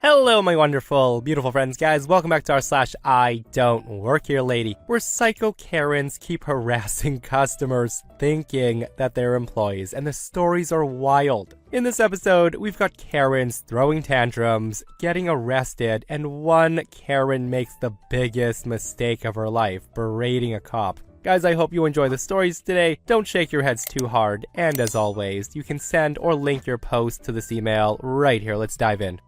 Hello, my wonderful, beautiful friends, guys. Welcome back to our /I don't work here lady, where psycho Karens keep harassing customers thinking that they're employees, and the stories are wild. In this episode, we've got Karens throwing tantrums, getting arrested, and one Karen makes the biggest mistake of her life, berating a cop. Guys, I hope you enjoy the stories today. Don't shake your heads too hard, and as always, you can send or link your post to this email right here. Let's dive in.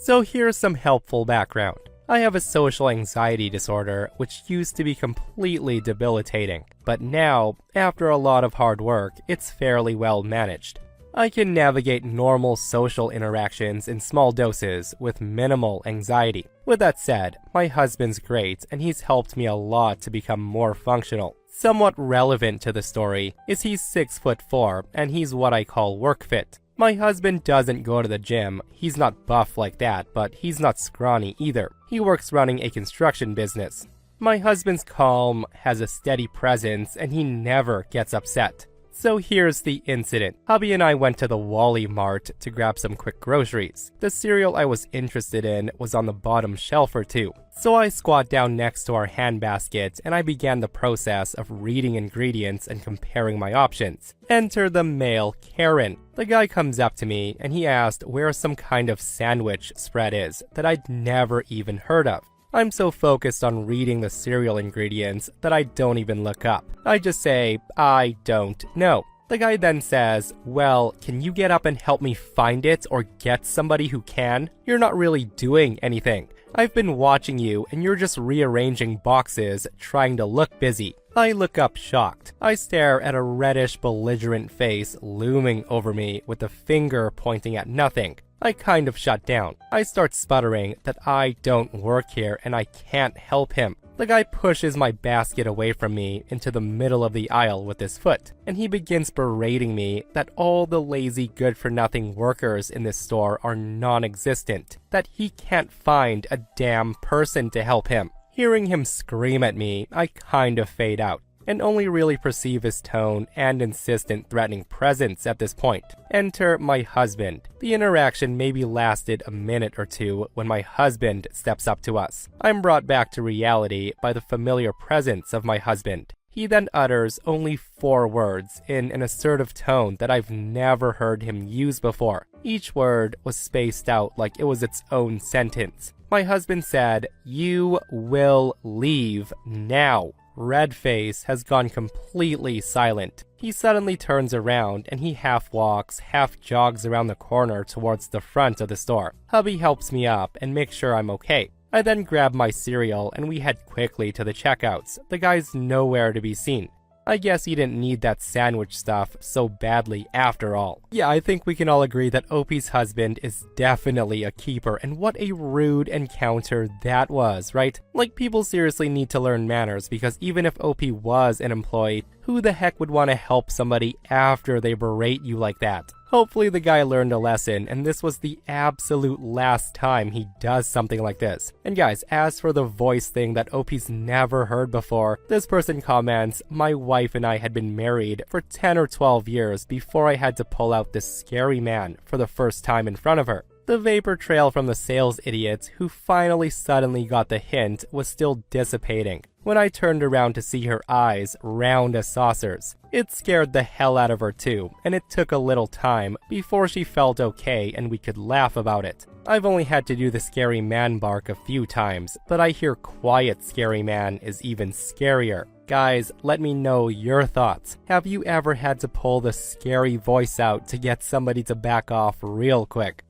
So here's some helpful background. I have a social anxiety disorder, which used to be completely debilitating, but now, after a lot of hard work, it's fairly well managed. I can navigate normal social interactions in small doses with minimal anxiety. With that said, my husband's great, and he's helped me a lot to become more functional. Somewhat relevant to the story is he's 6'4", and he's what I call work fit. My husband doesn't go to the gym. He's not buff like that, but he's not scrawny either. He works running a construction business. My husband's calm, has a steady presence, and he never gets upset. So here's the incident. Hubby and I went to the Wally Mart to grab some quick groceries. The cereal I was interested in was on the bottom shelf or two. So I squat down next to our handbasket and I began the process of reading ingredients and comparing my options. Enter the male Karen. The guy comes up to me and he asked where some kind of sandwich spread is that I'd never even heard of. I'm so focused on reading the cereal ingredients that I don't even look up. I just say, I don't know. The guy then says, well, can you get up and help me find it or get somebody who can? You're not really doing anything. I've been watching you and you're just rearranging boxes, trying to look busy. I look up shocked. I stare at a reddish, belligerent face looming over me with a finger pointing at nothing. I kind of shut down. I start sputtering that I don't work here and I can't help him. The guy pushes my basket away from me into the middle of the aisle with his foot, and he begins berating me that all the lazy good-for-nothing workers in this store are non-existent, that he can't find a damn person to help him. Hearing him scream at me, I kind of fade out, and only really perceive his tone and insistent threatening presence at this point. Enter my husband. The interaction maybe lasted a minute or two when my husband steps up to us. I'm brought back to reality by the familiar presence of my husband. He then utters only 4 words in an assertive tone that I've never heard him use before. Each word was spaced out like it was its own sentence. My husband said, "You will leave now." Red face has gone completely silent. He suddenly turns around and he half walks, half jogs around the corner towards the front of the store. Hubby helps me up and makes sure I'm okay. I then grab my cereal and we head quickly to the checkouts. The guy's nowhere to be seen. I guess he didn't need that sandwich stuff so badly after all. Yeah, I think we can all agree that OP's husband is definitely a keeper, and what a rude encounter that was, right? Like, people seriously need to learn manners, because even if OP was an employee, who the heck would want to help somebody after they berate you like that? Hopefully the guy learned a lesson, and this was the absolute last time he does something like this. And guys, as for the voice thing that OP's never heard before, this person comments, my wife and I had been married for 10 or 12 years before I had to pull out this scary man for the first time in front of her. The vapor trail from the sales idiot who finally suddenly got the hint was still dissipating when I turned around to see her eyes round as saucers. It scared the hell out of her too, and it took a little time before she felt okay and we could laugh about it. I've only had to do the scary man bark a few times, but I hear quiet scary man is even scarier. Guys, let me know your thoughts. Have you ever had to pull the scary voice out to get somebody to back off real quick?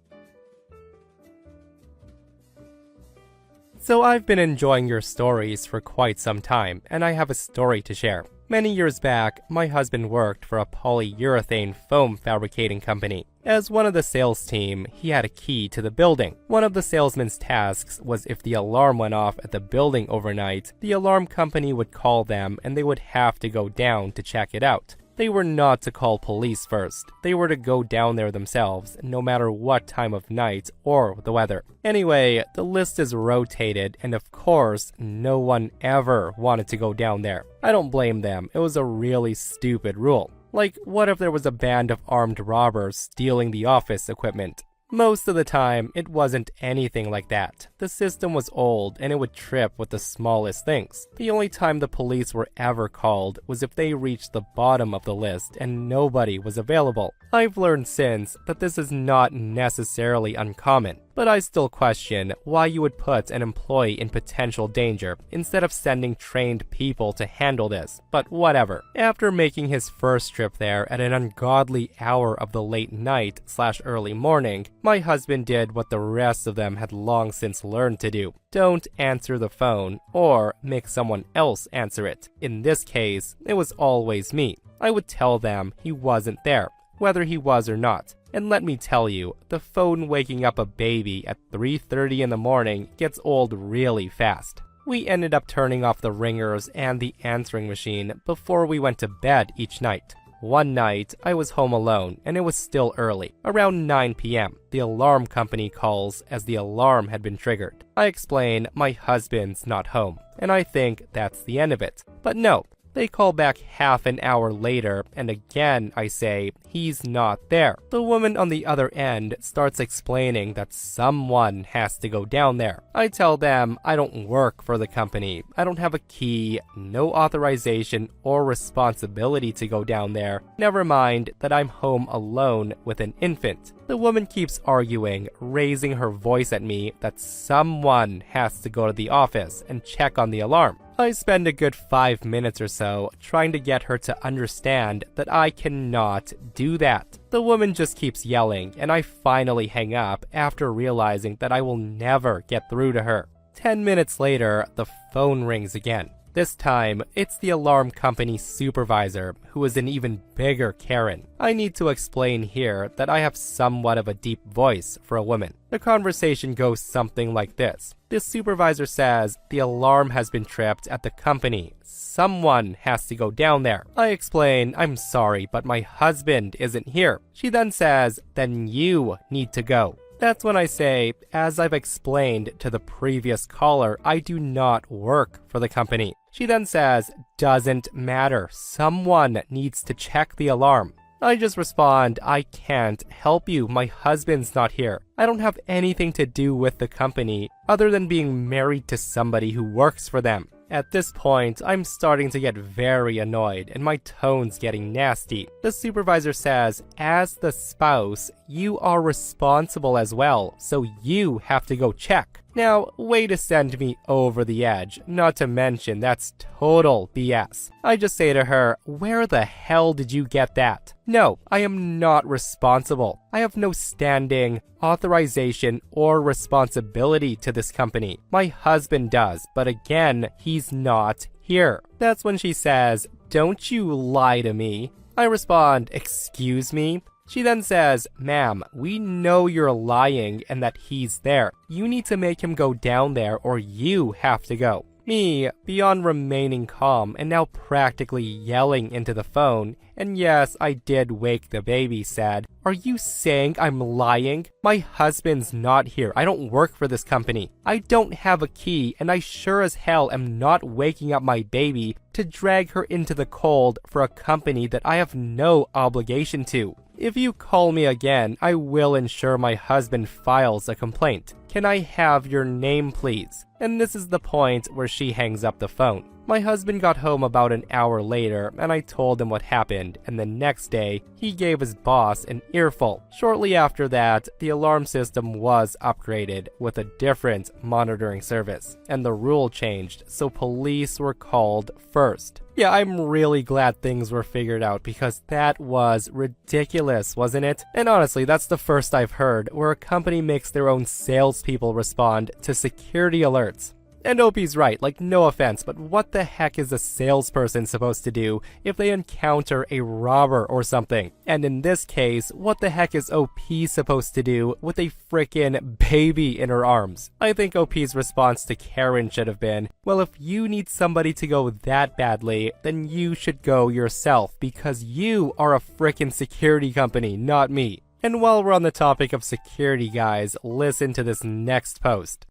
So I've been enjoying your stories for quite some time, and I have a story to share. Many years back, my husband worked for a polyurethane foam fabricating company. As one of the sales team, he had a key to the building. One of the salesman's tasks was if the alarm went off at the building overnight, the alarm company would call them and they would have to go down to check it out. They were not to call police first. They were to go down there themselves, no matter what time of night or the weather. Anyway, the list is rotated, and of course, no one ever wanted to go down there. I don't blame them. It was a really stupid rule. Like, what if there was a band of armed robbers stealing the office equipment? Most of the time, it wasn't anything like that. The system was old and it would trip with the smallest things. The only time the police were ever called was if they reached the bottom of the list and nobody was available. I've learned since that this is not necessarily uncommon, but I still question why you would put an employee in potential danger instead of sending trained people to handle this, but whatever. After making his first trip there at an ungodly hour of the late night/early morning, my husband did what the rest of them had long since learned to do. Don't answer the phone or make someone else answer it. In this case, it was always me. I would tell them he wasn't there, whether he was or not. And let me tell you, the phone waking up a baby at 3:30 in the morning gets old really fast. We ended up turning off the ringers and the answering machine before we went to bed each night. One night, I was home alone and it was still early. Around 9 p.m., the alarm company calls as the alarm had been triggered. I explain my husband's not home, and I think that's the end of it. But no. They call back half an hour later, and again I say, he's not there. The woman on the other end starts explaining that someone has to go down there. I tell them I don't work for the company. I don't have a key, no authorization or responsibility to go down there. Never mind that I'm home alone with an infant. The woman keeps arguing, raising her voice at me that someone has to go to the office and check on the alarm. I spend a good 5 minutes or so trying to get her to understand that I cannot do that. The woman just keeps yelling, and I finally hang up after realizing that I will never get through to her. 10 minutes later, the phone rings again. This time, it's the alarm company supervisor, who is an even bigger Karen. I need to explain here that I have somewhat of a deep voice for a woman. The conversation goes something like this. The supervisor says the alarm has been tripped at the company. Someone has to go down there. I explain, I'm sorry, but my husband isn't here. She then says, then you need to go. That's when I say, as I've explained to the previous caller, I do not work for the company. She then says, doesn't matter. Someone needs to check the alarm. I just respond, I can't help you. My husband's not here. I don't have anything to do with the company other than being married to somebody who works for them. At this point, I'm starting to get very annoyed and my tone's getting nasty. The supervisor says, as the spouse, you are responsible as well, so you have to go check. Now, way to send me over the edge, not to mention that's total BS. I just say to her, where the hell did you get that? No, I am not responsible. I have no standing, authorization, or responsibility to this company. My husband does, but again, he's not here. That's when she says, don't you lie to me. I respond, excuse me? She then says, ma'am, we know you're lying and that he's there. You need to make him go down there or you have to go. Me, beyond remaining calm and now practically yelling into the phone, and yes, I did wake the baby, said, are you saying I'm lying? My husband's not here. I don't work for this company. I don't have a key, and I sure as hell am not waking up my baby to drag her into the cold for a company that I have no obligation to. If you call me again, I will ensure my husband files a complaint. Can I have your name, please? And this is the point where she hangs up the phone. My husband got home about an hour later, and I told him what happened, and the next day, he gave his boss an earful. Shortly after that, the alarm system was upgraded with a different monitoring service, and the rule changed, so police were called first. Yeah, I'm really glad things were figured out because that was ridiculous, wasn't it? And honestly, that's the first I've heard where a company makes their own salespeople respond to security alerts. And OP's right, like no offense, but what the heck is a salesperson supposed to do if they encounter a robber or something? And in this case, what the heck is OP supposed to do with a frickin' baby in her arms? I think OP's response to Karen should have been, well, if you need somebody to go that badly, then you should go yourself because you are a frickin' security company, not me. And while we're on the topic of security, guys, listen to this next post.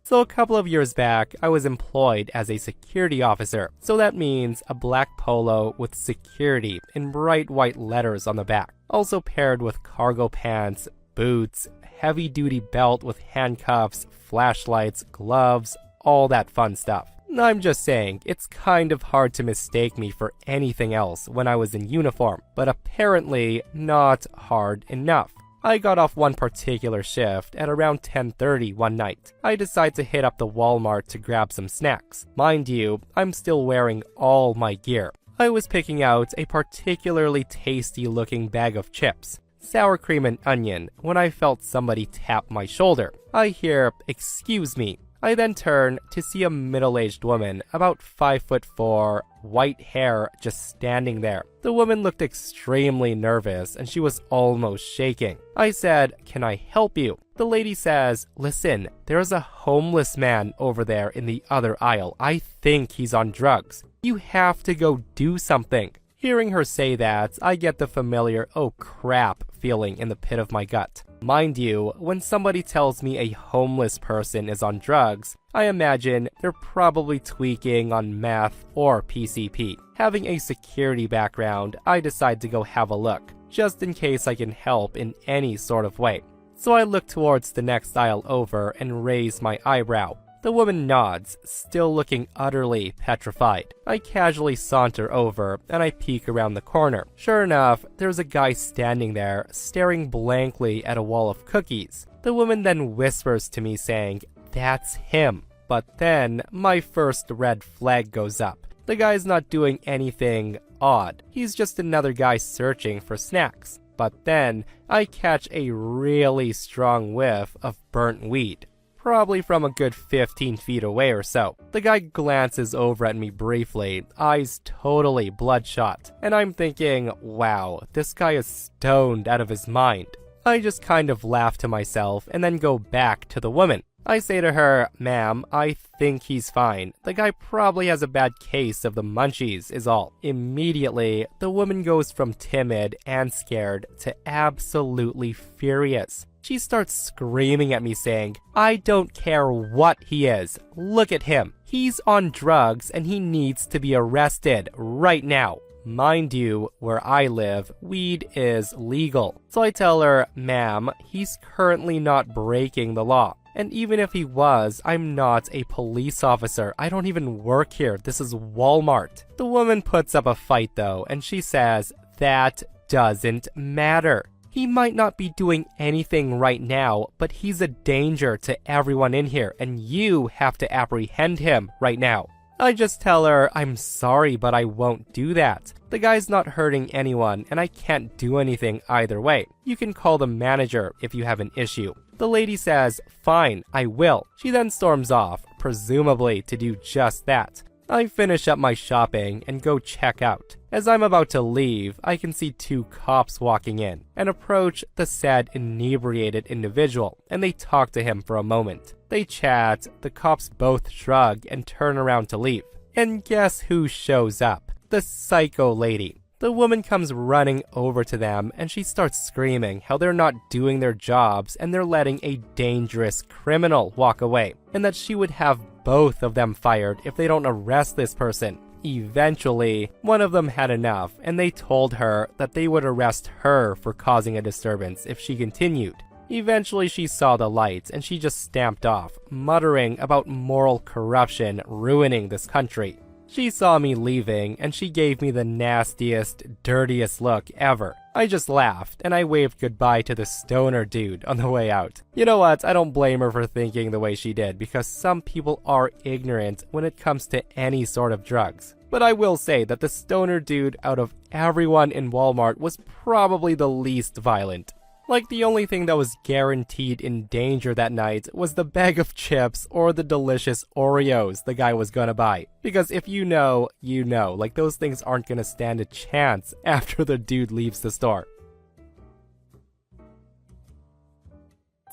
So a couple of years back, I was employed as a security officer. So that means a black polo with security in bright white letters on the back. Also paired with cargo pants, boots, heavy-duty belt with handcuffs, flashlights, gloves, all that fun stuff. I'm just saying, it's kind of hard to mistake me for anything else when I was in uniform, but apparently not hard enough. I got off one particular shift at around 10:30 one night. I decide to hit up the Walmart to grab some snacks. Mind you, I'm still wearing all my gear. I was picking out a particularly tasty-looking bag of chips, sour cream and onion, when I felt somebody tap my shoulder. I hear, "Excuse me." I then turn to see a middle-aged woman, about 5'4", white hair, just standing there. The woman looked extremely nervous and she was almost shaking. I said, "Can I help you?" The lady says, "Listen, there's a homeless man over there in the other aisle. I think he's on drugs. You have to go do something." Hearing her say that, I get the familiar "oh crap" feeling in the pit of my gut. Mind you, when somebody tells me a homeless person is on drugs, I imagine they're probably tweaking on meth or PCP. Having a security background, I decide to go have a look, just in case I can help in any sort of way. So I look towards the next aisle over and raise my eyebrow. The woman nods, still looking utterly petrified. I casually saunter over, and I peek around the corner. Sure enough, there's a guy standing there, staring blankly at a wall of cookies. The woman then whispers to me saying, "That's him." But then, my first red flag goes up. The guy's not doing anything odd. He's just another guy searching for snacks. But then, I catch a really strong whiff of burnt weed. Probably from a good 15 feet away or so. The guy glances over at me briefly, eyes totally bloodshot, and I'm thinking, wow, this guy is stoned out of his mind. I just kind of laugh to myself and then go back to the woman. I say to her, "Ma'am, I think he's fine. The guy probably has a bad case of the munchies is all." Immediately, the woman goes from timid and scared to absolutely furious. She starts screaming at me saying, "I don't care what he is. Look at him. He's on drugs and he needs to be arrested right now." Mind you, where I live, weed is legal. So I tell her, "Ma'am, he's currently not breaking the law. And even if he was, I'm not a police officer. I don't even work here. This is Walmart." The woman puts up a fight though, and she says, "That doesn't matter. He might not be doing anything right now, but he's a danger to everyone in here, and you have to apprehend him right now." I just tell her, "I'm sorry, but I won't do that. The guy's not hurting anyone, and I can't do anything either way. You can call the manager if you have an issue." The lady says, "Fine, I will." She then storms off, presumably to do just that. I finish up my shopping and go check out. As I'm about to leave, I can see two cops walking in and approach the said inebriated individual, and they talk to him for a moment. They chat, the cops both shrug and turn around to leave. And guess who shows up? The psycho lady. The woman comes running over to them and she starts screaming how they're not doing their jobs and they're letting a dangerous criminal walk away, and that she would have both of them fired if they don't arrest this person. Eventually, one of them had enough and they told her that they would arrest her for causing a disturbance if she continued. Eventually she saw the light and she just stamped off, muttering about moral corruption ruining this country. She saw me leaving and she gave me the nastiest, dirtiest look ever. I just laughed and I waved goodbye to the stoner dude on the way out. You know what? I don't blame her for thinking the way she did, because some people are ignorant when it comes to any sort of drugs. But I will say that the stoner dude out of everyone in Walmart was probably the least violent. Like, the only thing that was guaranteed in danger that night was the bag of chips or the delicious Oreos the guy was gonna buy. Because if you know, you know. Like, those things aren't gonna stand a chance after the dude leaves the store.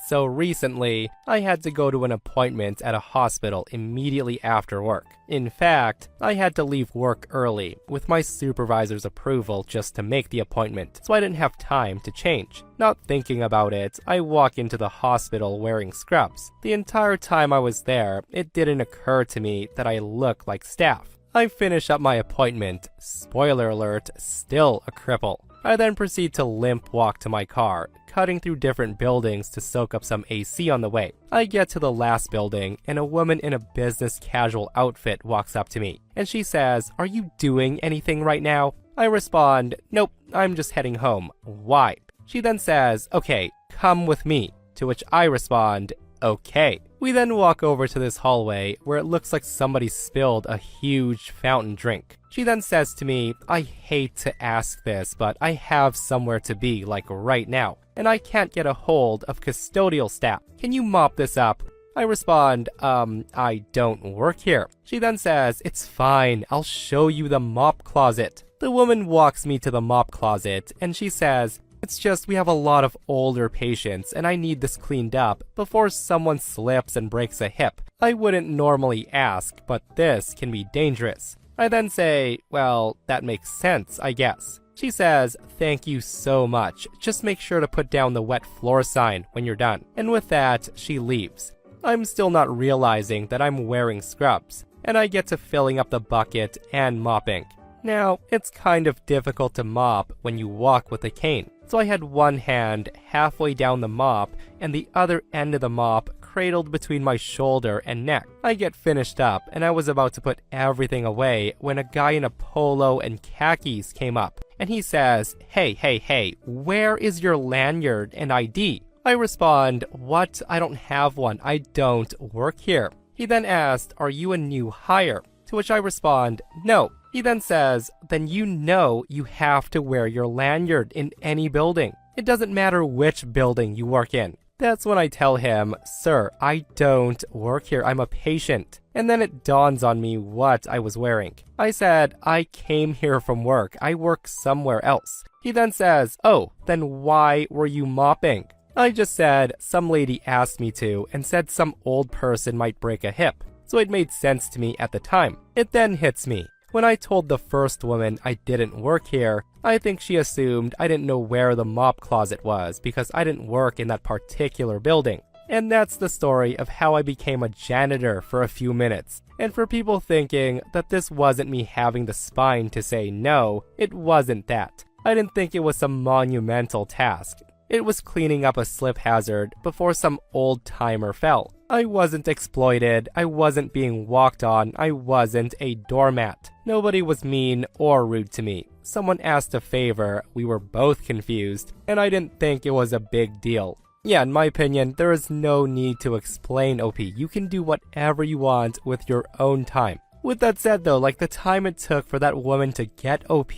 So recently, I had to go to an appointment at a hospital immediately after work. In fact, I had to leave work early with my supervisor's approval just to make the appointment, so I didn't have time to change. Not thinking about it, I walk into the hospital wearing scrubs. The entire time I was there, it didn't occur to me that I look like staff. I finish up my appointment, spoiler alert, still a cripple. I then proceed to limp walk to my car, cutting through different buildings to soak up some AC on the way. I get to the last building, and a woman in a business casual outfit walks up to me, and she says, "Are you doing anything right now?" I respond, "Nope, I'm just heading home." "Why?" She then says, "Okay, come with me," to which I respond, "Okay." We then walk over to this hallway where it looks like somebody spilled a huge fountain drink. She then says to me, "I hate to ask this, but I have somewhere to be, like right now, and I can't get a hold of custodial staff. Can you mop this up?" I respond, I don't work here." She then says, "It's fine, I'll show you the mop closet." The woman walks me to the mop closet, and she says, "It's just we have a lot of older patients and I need this cleaned up before someone slips and breaks a hip. I wouldn't normally ask, but this can be dangerous." I then say, "Well, that makes sense, I guess." She says, "Thank you so much. Just make sure to put down the wet floor sign when you're done." And with that, she leaves. I'm still not realizing that I'm wearing scrubs, and I get to filling up the bucket and mopping. Now, it's kind of difficult to mop when you walk with a cane, so I had one hand halfway down the mop and the other end of the mop cradled between my shoulder and neck. I get finished up and I was about to put everything away when a guy in a polo and khakis came up, and he says, Hey, where is your lanyard and ID?" I respond, "What? I don't have one. I don't work here." He then asked, "Are you a new hire?" To which I respond, "No." He then says, "Then you know you have to wear your lanyard in any building. It doesn't matter which building you work in." That's when I tell him, "Sir, I don't work here. I'm a patient." And then it dawns on me what I was wearing. I said, "I came here from work. I work somewhere else." He then says, "Oh, then why were you mopping?" I just said, "Some lady asked me to and said some old person might break a hip." So it made sense to me at the time. It then hits me. When I told the first woman I didn't work here, I think she assumed I didn't know where the mop closet was because I didn't work in that particular building. And that's the story of how I became a janitor for a few minutes. And for people thinking that this wasn't me having the spine to say no, it wasn't that. I didn't think it was some monumental task. It was cleaning up a slip hazard before some old-timer fell. I wasn't exploited, I wasn't being walked on, I wasn't a doormat. Nobody was mean or rude to me. Someone asked a favor, we were both confused, and I didn't think it was a big deal. Yeah, in my opinion, there is no need to explain OP. You can do whatever you want with your own time. With that said though, like the time it took for that woman to get OP,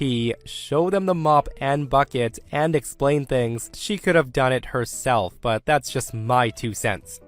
show them the mop and bucket, and explain things, she could have done it herself, but that's just my 2 cents.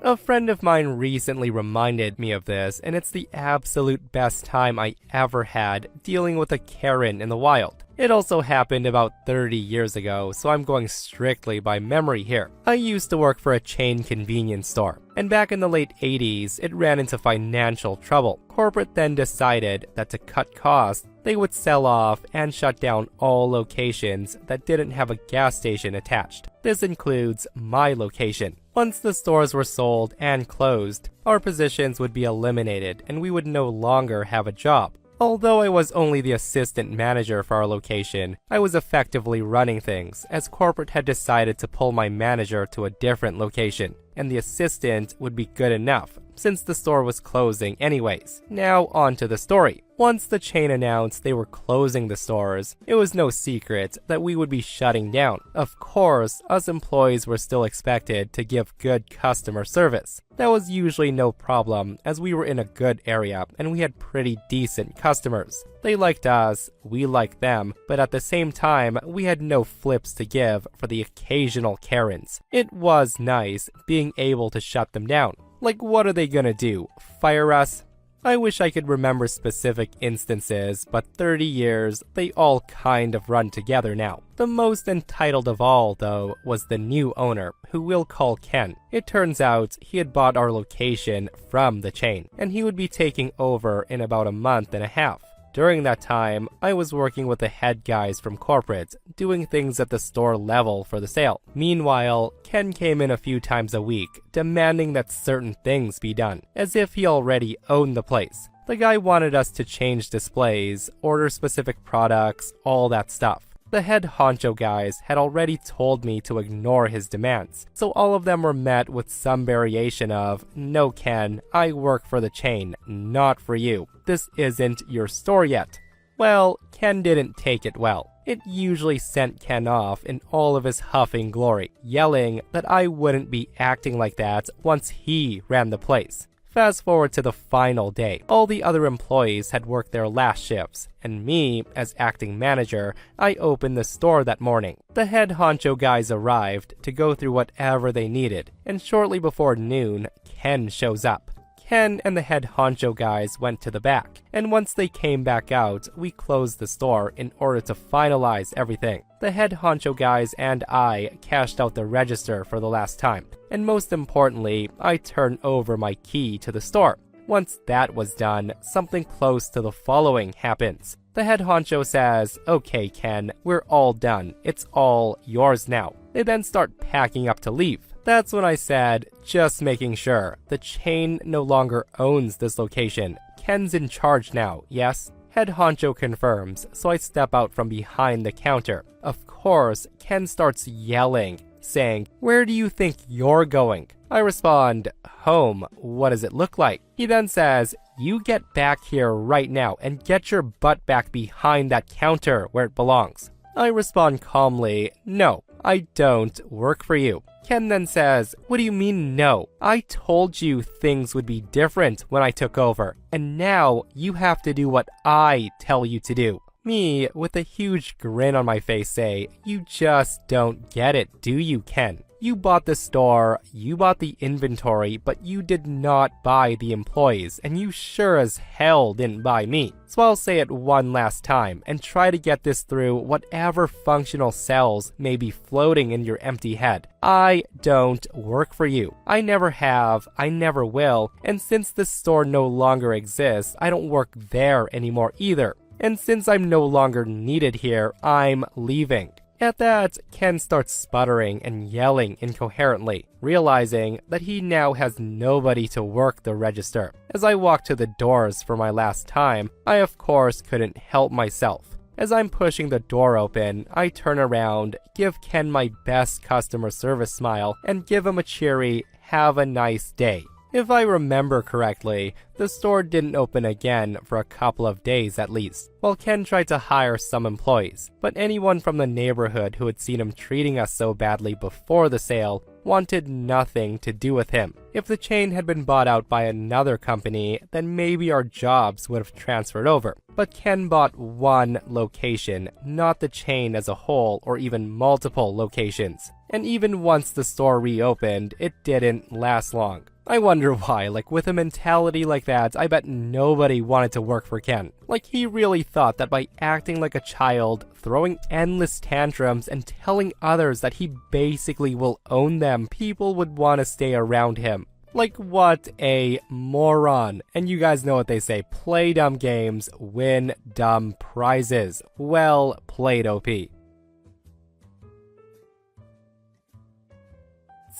A friend of mine recently reminded me of this, and it's the absolute best time I ever had dealing with a Karen in the wild. It also happened about 30 years ago, so I'm going strictly by memory here. I used to work for a chain convenience store, and back in the late 80s, it ran into financial trouble. Corporate then decided that to cut costs, they would sell off and shut down all locations that didn't have a gas station attached. This includes my location. Once the stores were sold and closed, our positions would be eliminated and we would no longer have a job. Although I was only the assistant manager for our location, I was effectively running things, as corporate had decided to pull my manager to a different location, and the assistant would be good enough, since the store was closing anyways. Now on to the story. Once the chain announced they were closing the stores, it was no secret that we would be shutting down. Of course, us employees were still expected to give good customer service. That was usually no problem, as we were in a good area and we had pretty decent customers. They liked us, we liked them, but at the same time, we had no flips to give for the occasional Karens. It was nice being able to shut them down. Like, what are they gonna do? Fire us? I wish I could remember specific instances, but 30 years, they all kind of run together now. The most entitled of all, though, was the new owner, who we'll call Ken. It turns out he had bought our location from the chain, and he would be taking over in about a month and a half. During that time, I was working with the head guys from corporate, doing things at the store level for the sale. Meanwhile, Ken came in a few times a week, demanding that certain things be done, as if he already owned the place. The guy wanted us to change displays, order specific products, all that stuff. The head honcho guys had already told me to ignore his demands, so all of them were met with some variation of, "No, Ken, I work for the chain, not for you. This isn't your store yet." Well, Ken didn't take it well. It usually sent Ken off in all of his huffing glory, yelling that I wouldn't be acting like that once he ran the place. Fast forward to the final day. All the other employees had worked their last shifts, and me, as acting manager, I opened the store that morning. The head honcho guys arrived to go through whatever they needed, and shortly before noon, Ken shows up. Ken and the head honcho guys went to the back, and once they came back out, we closed the store in order to finalize everything. The head honcho guys and I cashed out the register for the last time, and most importantly, I turned over my key to the store. Once that was done, something close to the following happens. The head honcho says, "Okay, Ken, we're all done. It's all yours now." They then start packing up to leave. That's when I said, "Just making sure. The chain no longer owns this location. Ken's in charge now, yes?" Head honcho confirms, so I step out from behind the counter. Of course, Ken starts yelling, saying, "Where do you think you're going?" I respond, "Home. What does it look like?" He then says, "You get back here right now and get your butt back behind that counter where it belongs." I respond calmly, "No, I don't work for you." Ken then says, "What do you mean no? I told you things would be different when I took over, and now you have to do what I tell you to do." Me, with a huge grin on my face, say, "You just don't get it, do you, Ken? You bought the store, you bought the inventory, but you did not buy the employees, and you sure as hell didn't buy me." So I'll say it one last time and try to get this through whatever functional cells may be floating in your empty head. I don't work for you. I never have, I never will, and since this store no longer exists, I don't work there anymore either. And since I'm no longer needed here, I'm leaving. At that, Ken starts sputtering and yelling incoherently, realizing that he now has nobody to work the register. As I walk to the doors for my last time, I of course couldn't help myself. As I'm pushing the door open, I turn around, give Ken my best customer service smile, and give him a cheery, "Have a nice day." If I remember correctly, the store didn't open again for a couple of days at least, while Ken tried to hire some employees. But anyone from the neighborhood who had seen him treating us so badly before the sale wanted nothing to do with him. If the chain had been bought out by another company, then maybe our jobs would have transferred over. But Ken bought one location, not the chain as a whole or even multiple locations. And even once the store reopened, it didn't last long. I wonder why. With a mentality like that, I bet nobody wanted to work for Ken. He really thought that by acting like a child, throwing endless tantrums, and telling others that he basically will own them, people would want to stay around him. What a moron. And you guys know what they say, play dumb games, win dumb prizes. Well played, OP.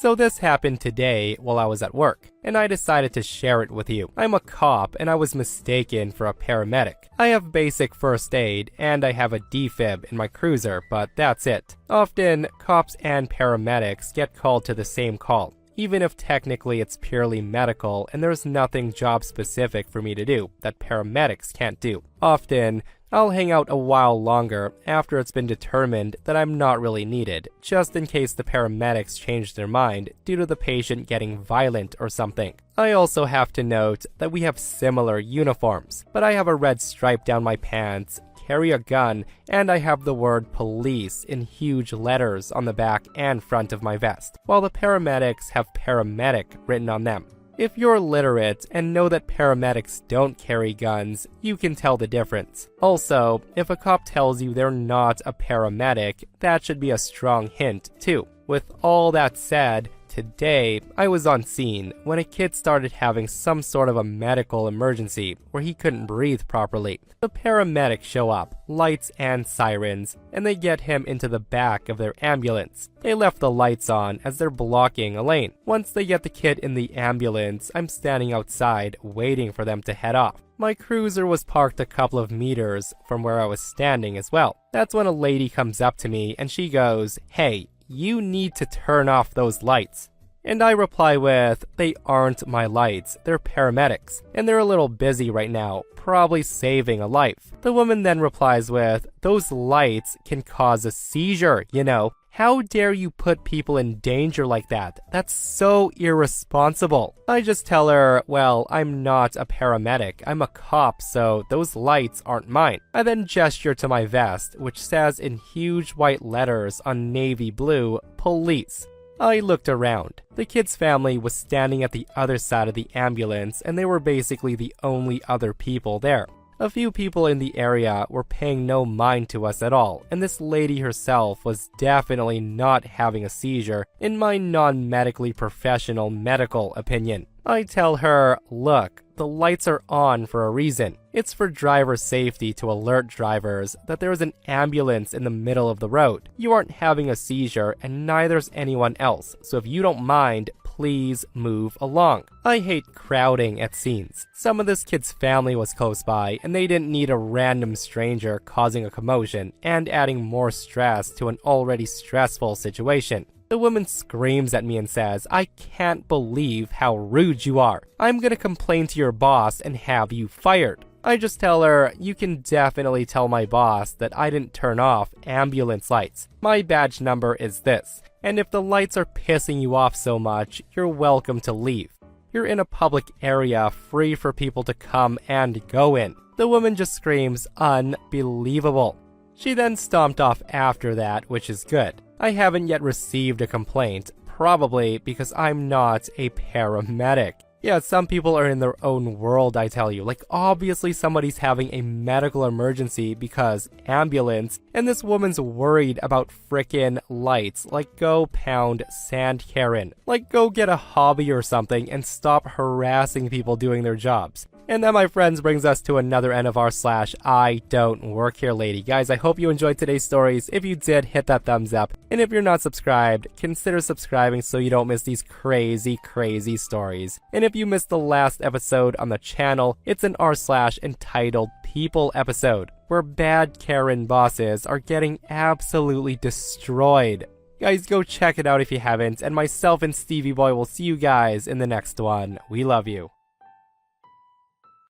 So this happened today while I was at work, and I decided to share it with you. I'm a cop, and I was mistaken for a paramedic. I have basic first aid, and I have a defib in my cruiser, but that's it. Often, cops and paramedics get called to the same call, even if technically it's purely medical and there's nothing job-specific for me to do that paramedics can't do. Often, I'll hang out a while longer after it's been determined that I'm not really needed, just in case the paramedics change their mind due to the patient getting violent or something. I also have to note that we have similar uniforms, but I have a red stripe down my pants, carry a gun, and I have the word police in huge letters on the back and front of my vest, while the paramedics have paramedic written on them. If you're literate and know that paramedics don't carry guns, you can tell the difference. Also, if a cop tells you they're not a paramedic, that should be a strong hint too. With all that said, today, I was on scene when a kid started having some sort of a medical emergency where he couldn't breathe properly. The paramedics show up, lights and sirens, and they get him into the back of their ambulance. They left the lights on as they're blocking a lane. Once they get the kid in the ambulance, I'm standing outside waiting for them to head off. My cruiser was parked a couple of meters from where I was standing as well. That's when a lady comes up to me and she goes, "Hey, you need to turn off those lights." And I reply with, "They aren't my lights, they're paramedics, and they're a little busy right now, probably saving a life." The woman then replies with, "Those lights can cause a seizure, you know. How dare you put people in danger like that? That's so irresponsible." I just tell her, "Well, I'm not a paramedic, I'm a cop, so those lights aren't mine." I then gesture to my vest, which says in huge white letters on navy blue, "Police." I looked around. The kid's family was standing at the other side of the ambulance, and they were basically the only other people there. A few people in the area were paying no mind to us at all, and this lady herself was definitely not having a seizure, in my non-medically professional medical opinion. I tell her, "Look, the lights are on for a reason. It's for driver safety to alert drivers that there is an ambulance in the middle of the road. You aren't having a seizure, and neither's anyone else, so if you don't mind, please move along." I hate crowding at scenes. Some of this kid's family was close by, and they didn't need a random stranger causing a commotion and adding more stress to an already stressful situation. The woman screams at me and says, "I can't believe how rude you are. I'm gonna complain to your boss and have you fired." I just tell her, "You can definitely tell my boss that I didn't turn off ambulance lights. My badge number is this, and if the lights are pissing you off so much, you're welcome to leave. You're in a public area free for people to come and go in." The woman just screams, "Unbelievable." She then stomped off after that, which is good. I haven't yet received a complaint, probably because I'm not a paramedic. Yeah, some people are in their own world, I tell you. Like, obviously somebody's having a medical emergency because ambulance, and this woman's worried about frickin' lights. Like, go pound sand Karen. Like, go get a hobby or something and stop harassing people doing their jobs. And that, my friends, brings us to another end of our I don't work here lady. Guys, I hope you enjoyed today's stories. If you did, hit that thumbs up. And if you're not subscribed, consider subscribing so you don't miss these crazy stories. And if you missed the last episode on the channel, it's an r/EntitledPeople episode, where bad Karen bosses are getting absolutely destroyed. Guys, go check it out if you haven't, and myself and Stevie Boy will see you guys in the next one. We love you.